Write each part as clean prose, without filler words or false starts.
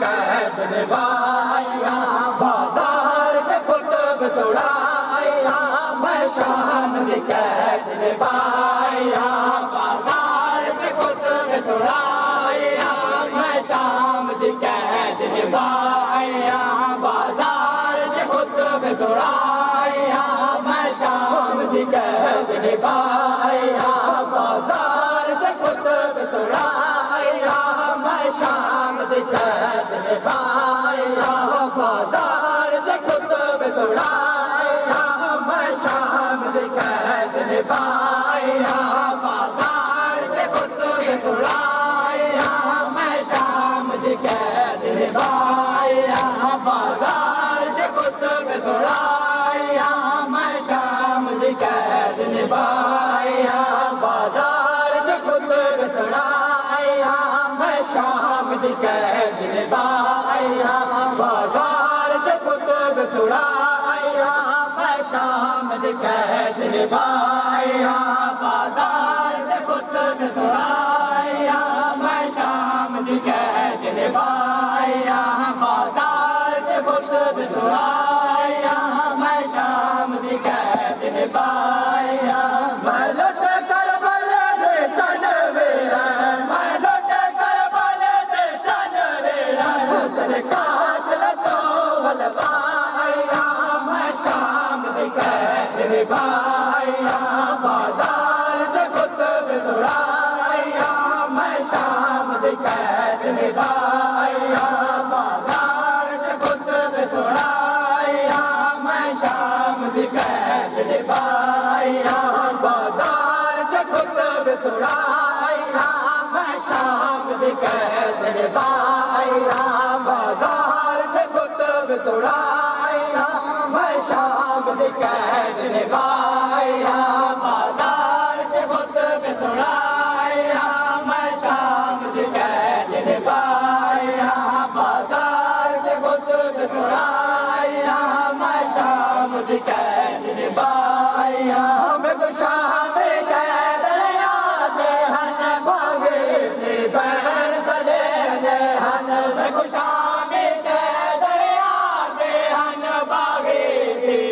कैद निभाया बाजार च कुतुब सुड़ाया मैं शाम दी कैद निभाया बाजार च कुतुब सुड़ाया मैं शाम दी कैद निभाया बाजार च कुतुब सुड़ाया मैं शाम दी कैद निभाया बाजार च कुतुब सुड़ाया मैं शाम दी कैद निभाया बाजार च कुतुब सुड़ाया मैं शाम दी कैद निभाया बाजार च कुतुब सुड़ाया मैं शाम दी कैद निभाया बाजार च कुतुब सुड़ाया मैं शाम दी कैद निभाया बाजार च कुतुब सुड़ाया मैं शाम दी कैद निभाया बाजार च कुतुब सुड़ाया मैं शाम दी कैद निभाया बाजार च कुतुब सुड़ाया मैं शाम दी कैद निभाया बाजार च कुतुब सुड़ाया मैं शाम दी कैद निभाया मैं लुट कर बल दे चलवे मैं लुट कर बल दे चलवे तेरे कातिल तो बलवाया मैं शाम दी कैद निभाया बाजार च कुतुब सुड़ाया मैं शाम दी कैद निभाया बाजार च कुतुब सुड़ाया मैं शाम दी कैद निभाया बाजार च कुतुब सुड़ाया मैं शाम दी कैद निभाया बाजार च कुतुब सुड़ाया मैं शाम दी कैद निभाया बाजार च कुतुब सुड़ाया मैं शाम दी कैद निभाया बाजार च कुतुब सुड़ाया मैं शाम दी कैद निभाया मैं तो शाम कैद यादे हन बागे बैण सदे दे हन देखो शाम कैद यादे हन बागे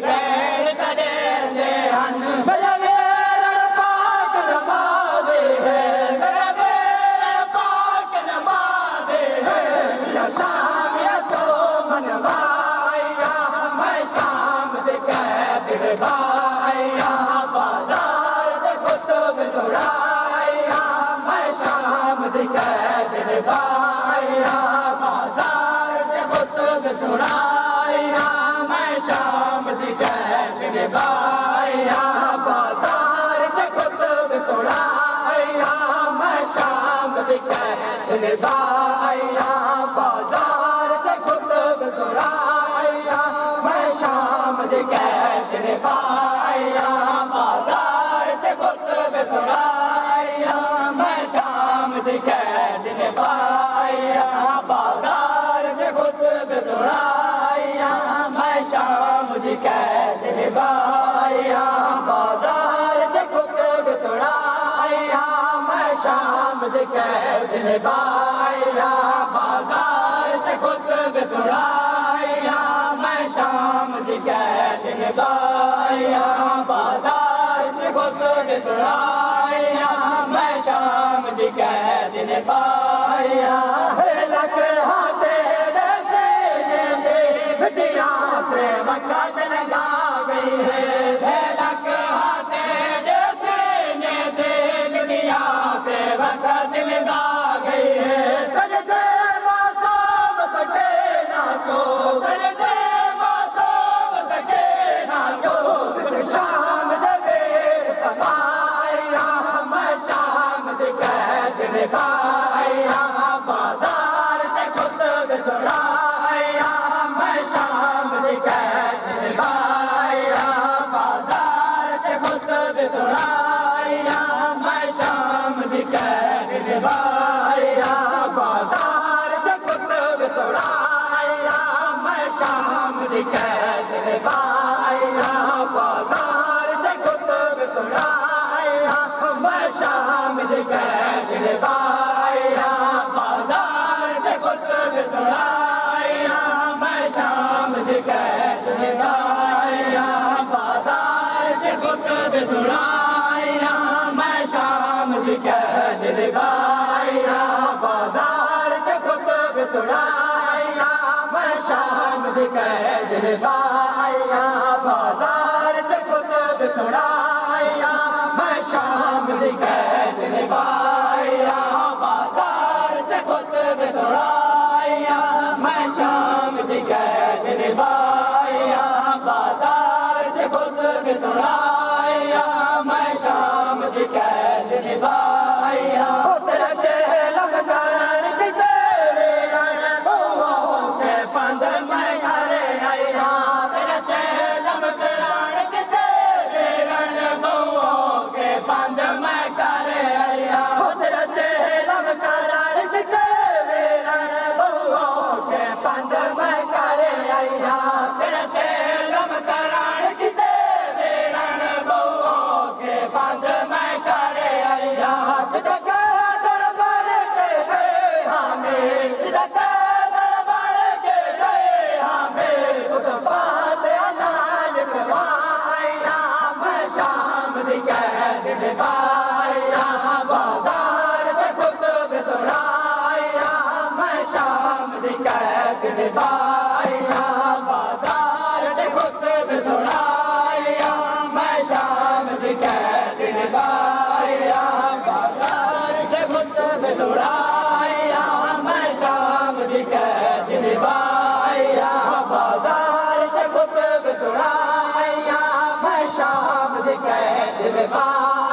बैण सदे दे हन मेरा वेरण पाक नमाज़े है मेरा वेरण पाक नमाज़े है या शाम या तो मनवाया मैं शाम दी कैद निभाया बाजार च कुतुब सुड़ाया मैं शाम दी कैद निभाया बाजार च कुतुब सुड़ाया मैं शाम दी कैद निभाया बाजार च कुतुब सुड़ाया मैं शाम दी कैद निभाया बाजार च कुतुब सुड़ाया मैं शाम दी कैद निभाया बाजार च कुतुब सुड़ाया मैं शाम दी कैद निभाया बाजार च कुतुब सुड़ाया मैं शाम दी कैद निभाया बाजार च कुतुब सुड़ाया मैं शाम दी कैद निभाया बाजार च कुतुब सुड़ाया मैं शाम दी कैद निभाया बाजार च कुतुब सुड़ाया मैं शाम दी कैद निभाया लग हाथे सीने दे बिटिया पे वक़्त लगा गई है लग हाथे सीने दे बिटिया पे वक़्त लगा गई है कर दे मासूम सके ना तो कर दे मासूम सके ना तो शाम दे फिर सफाया मैं शाम दी कैद निभाया बाजार च कुतुब सुड़ाया मैं शाम दी कैद निभाया बाजार च कुतुब सुड़ाया मैं शाम दी कैद निभाया बाजार च कुतुब सुड़ाया मैं शाम दी कैद निभाया बाजार च कुतुब सुड़ाया मैं शाम दी कैद निभाया बाजार च कुतुब सुड़ाया खुतब सुनाया मैं शाम दी कैद लगाया बाजार च खुतब सुनाया मैं शाम दी कैद लगाया बाजार च खुतब सुनाया मैं शाम दी कैद लगाया बाजार च खुतब सुनाया मैं शाम दी कैद लगाया बाजार च खुतब सुनाया मैं शाम दी कैद लगाया तेरा चेहरा लगान की तेरे बहुओं के बंद मैं घरे आया तेरा चेहरा लगान की तेरे बहुओं के बंद मैं घरे आया तेरा चेहरा लगान की तेरे बहुओं के बंद मैं घरे आया तेरा चेहरा लगान की तेरे बहुओं के बंद मैं घरे आया बाजार च खुतब सुनाया मैं शाम दी कैद लगाया बाजार च खुतब सुनाया मैं शाम दी कैद लगाया बाजार च खुतब सुनाया मैं शाम दी कैद लगाया बाजार च खुतब सुनाया मैं शाम दी कैद लगाया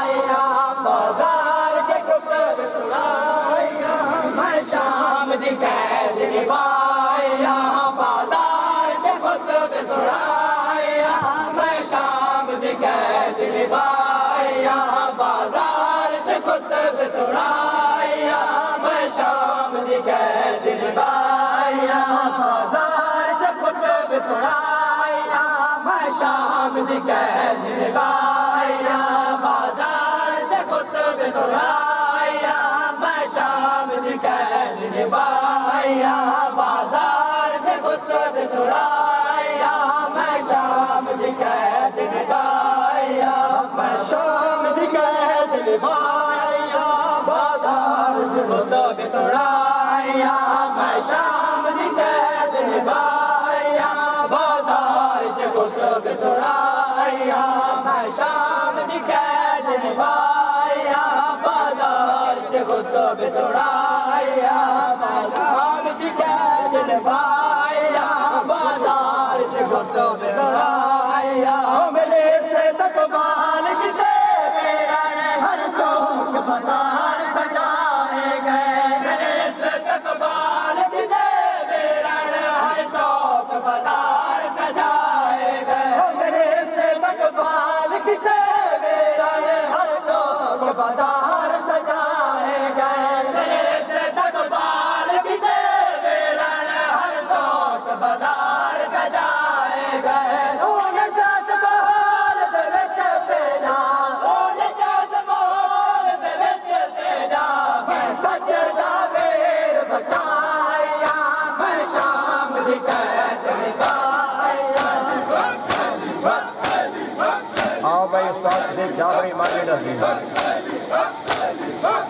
बाजार च खुतब सुनाया मैं शाम दी कैद लगाया बाजार च खुतब सुनाया मैं शाम दी कैद लगाया बाजार च खुतब सुनाया मैं शाम दी कैद लगाया बाजार च खुतब सुनाया मैं शाम दी कैद लगाया बाजार च खुतब सुनाया मैं शाम दी कैद लगाया बाजार च खुतब सुनाया मैं शाम दी कैद लगाया मैं शाम दी कैद लगाया बाजार च खुतब सुनाया मैं शाम दी कैद लगाया बाजार च खुतब सुनाया मैं शाम दी कैद लगाया बाजार च खुतब सुनाया मैं शाम दी कैद लगाया बाजार च खुतब सुनाया मेरे से तकबाल की तेरे हर चौक बाजार सजाए गए मेरे से तकबाल की तेरे हर चौक बाजार सजाए गए मेरे से तकबाल की तेरे हर चौक बाजार सजाए गए मेरे से तकबाल की तेरे हर चौक बाजार सजाए गए आओ भाई उस्ताद से जाबरी मांगे